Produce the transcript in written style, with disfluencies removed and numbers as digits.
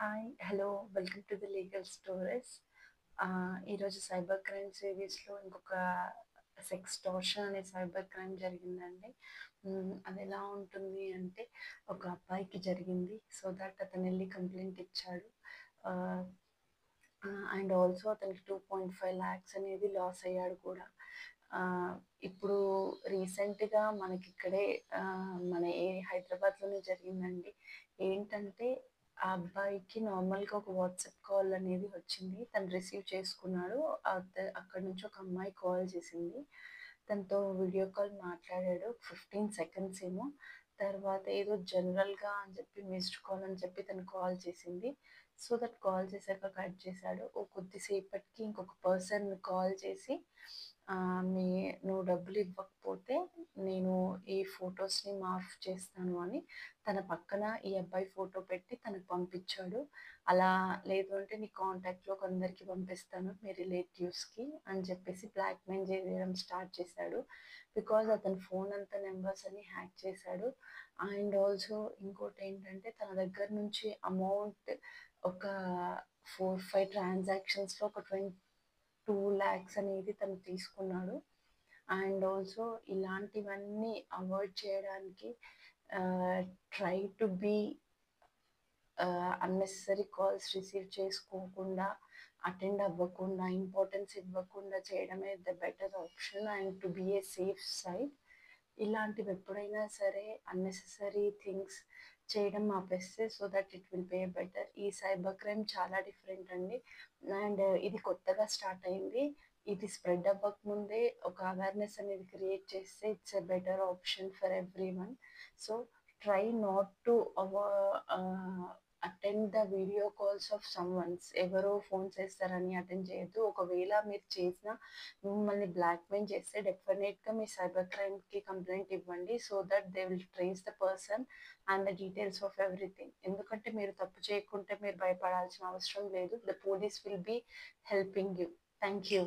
Hi. Hello. Welcome to the legal stories. ఈరోజు cyber crime సిరీస్‌లో ఇంకొక సెక్స్‌టార్షన్ అనే సైబర్ క్రైమ్ జరిగిందండి. అదెలా ఉంటుంది అంటే, ఒక అబ్బాయికి జరిగింది. సో దట్ అతనెళ్లి కంప్లెయింట్ ఇచ్చాడు. ఆహ్, అండ్ ఆల్సో అతనికి 2.5 లాక్స్ అనేది లాస్ అయ్యాడు కూడా. ఇప్పుడు రీసెంట్‌గా మనకిక్కడే మన హైదరాబాద్‌లోనే జరిగిందండి. ఏంటంటే ఆ అబ్బాయికి నార్మల్‌గా ఒక వాట్సాప్ కాల్ అనేది వచ్చింది. తను రిసీవ్ చేసుకున్నాడు. అక్కడి నుంచి ఒక అమ్మాయి కాల్ చేసింది. తనతో వీడియో కాల్ మాట్లాడాడు. 15 సెకండ్స్ ఏమో. తర్వాత ఏదో జనరల్‌గా అని చెప్పి మిస్డ్ కాల్ అని చెప్పి తను కాల్ చేసింది. సో దట్ కాల్ చేశాక కట్ చేశాడు. ఓ కొద్దిసేపటికి ఇంకొక పర్సన్ కాల్ చేసి మీ నువ్వు డబ్బులు ఇవ్వకపోతే నేను ఈ ఫొటోస్‌ని మాఫ్ చేస్తాను అని తన పక్కన ఈ అబ్బాయి ఫోటో పెట్టి తనకు పంపించాడు. అలా లేదు అంటే నీ కాంటాక్ట్‌లో కొందరికి పంపిస్తాను మీ రిలేటివ్స్‌కి అని చెప్పేసి బ్లాక్‌మెయిల్ చేయడం స్టార్ట్ చేశాడు. బికాజ్ అతని ఫోన్ అంతా నంబర్స్ అన్నీ హ్యాక్ చేశాడు. అండ్ ఆల్సో ఇంకోటేంటంటే తన దగ్గర నుంచి అమౌంట్ ఒక 4, 5 ట్రాన్సాక్షన్స్‌లో ఒక 2 లాక్స్ అనేది తను తీసుకున్నాడు. అండ్ ఆల్సో ఇలాంటివన్నీ అవాయిడ్ చేయడానికి try to be unnecessary calls receive చేసుకోకుండా, అటెండ్ అవ్వకుండా, ఇంపార్టెన్స్ ఇవ్వకుండా చేయడమే the better option and to be a safe side. ఇలాంటివి ఎప్పుడైనా సరే అన్నెసెసరీ థింగ్స్ చేయడం ఆపేస్తే so that it will be better. ఈ సైబర్ క్రైమ్ చాలా డిఫరెంట్ అండి. అండ్ ఇది కొత్తగా స్టార్ట్ అయింది. ఇది స్ప్రెడ్ అవ్వకముందే ఒక అవేర్‌నెస్ అనేది క్రియేట్ చేస్తే it's a better option for everyone. So try not to attend the video calls of someone's. ఎవరో ఫోన్ చేస్తారని అటెండ్ చేయొద్దు. ఒకవేళ మీరు చేసినా మిమ్మల్ని బ్లాక్‌మెయిల్ చేస్తే డెఫినెట్‌గా మీ సైబర్ క్రైమ్‌కి కంప్లెయింట్ ఇవ్వండి. So that they will trace the person and the details of everything. ఎందుకంటే మీరు తప్పు చేయకుంటే మీరు భయపడాల్సిన అవసరం లేదు. The police will be helping you. Thank you.